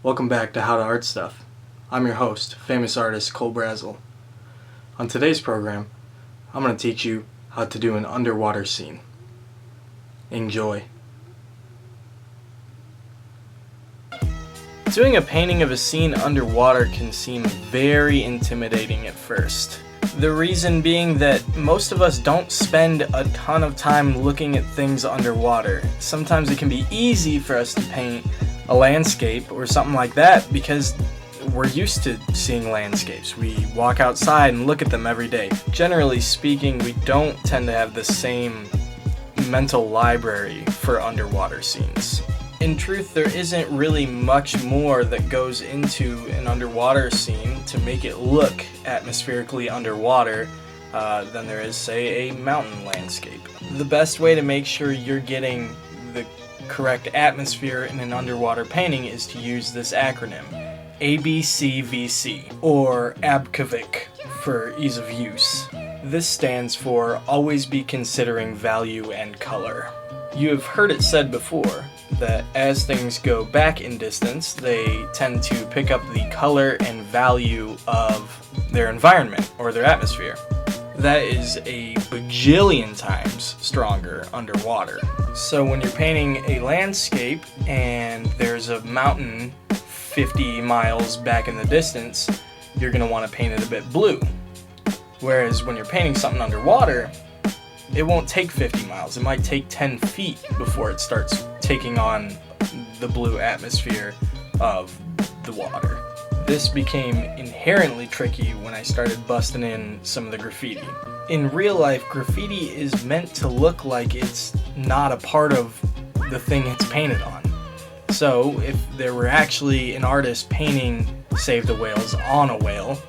Welcome back to How to Art Stuff. I'm your host, famous artist Cole Brazel. On today's program, I'm going to teach you how to do an underwater scene. Enjoy. Doing a painting of a scene underwater can seem very intimidating at first. The reason being that most of us don't spend a ton of time looking at things underwater. Sometimes it can be easy for us to paint a landscape or something like that because we're used to seeing landscapes. We walk outside and look at them every day. Generally speaking, we don't tend to have the same mental library for underwater scenes. In truth, there isn't really much more that goes into an underwater scene to make it look atmospherically underwater than there is, say, a mountain landscape. The best way to make sure you're getting the correct atmosphere in an underwater painting is to use this acronym, ABCVC, or ABCVIC for ease of use. This stands for Always Be Considering Value and Color. You have heard it said before that as things go back in distance, they tend to pick up the color and value of their environment or their atmosphere. That is a bajillion times stronger underwater. So when you're painting a landscape and there's a mountain 50 miles back in the distance, you're going to want to paint it a bit blue. Whereas when you're painting something underwater, it won't take 50 miles. It might take 10 feet before it starts taking on the blue atmosphere of the water. This became inherently tricky when I started busting in some of the graffiti. In real life, graffiti is meant to look like it's not a part of the thing it's painted on. So if there were actually an artist painting Save the Whales on a whale,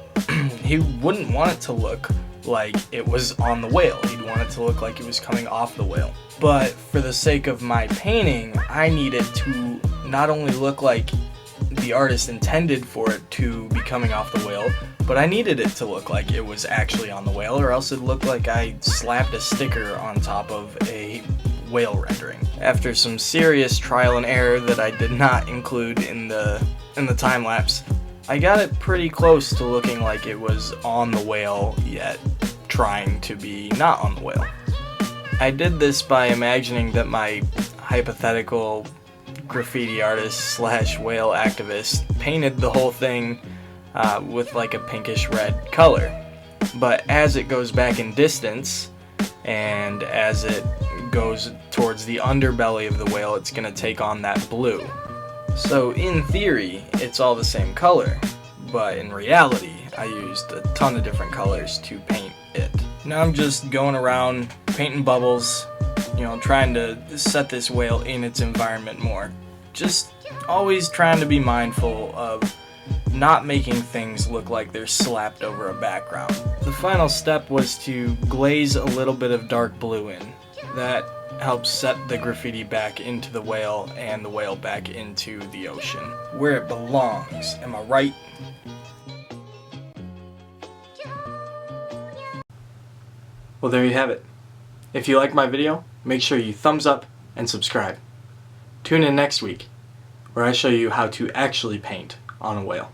he wouldn't want it to look like it was on the whale. He'd want it to look like it was coming off the whale. But for the sake of my painting, I need it to not only look like the artist intended for it to be coming off the whale, but I needed it to look like it was actually on the whale, or else it'd look like I slapped a sticker on top of a whale rendering. After some serious trial and error that I did not include in the time lapse, I got it pretty close to looking like it was on the whale, yet trying to be not on the whale. I did this by imagining that my hypothetical graffiti artist slash whale activist painted the whole thing with like a pinkish red color. But as it goes back in distance, and as it goes towards the underbelly of the whale, it's going to take on that blue. So in theory, it's all the same color, but in reality, I used a ton of different colors to paint it. Now I'm just going around painting bubbles, trying to set this whale in its environment more. Just always trying to be mindful of not making things look like they're slapped over a background. The final step was to glaze a little bit of dark blue in. That helps set the graffiti back into the whale and the whale back into the ocean, where it belongs. Am I right? Well, there you have it. If you like my video, make sure you thumbs up and subscribe. Tune in next week, where I show you how to actually paint on a whale.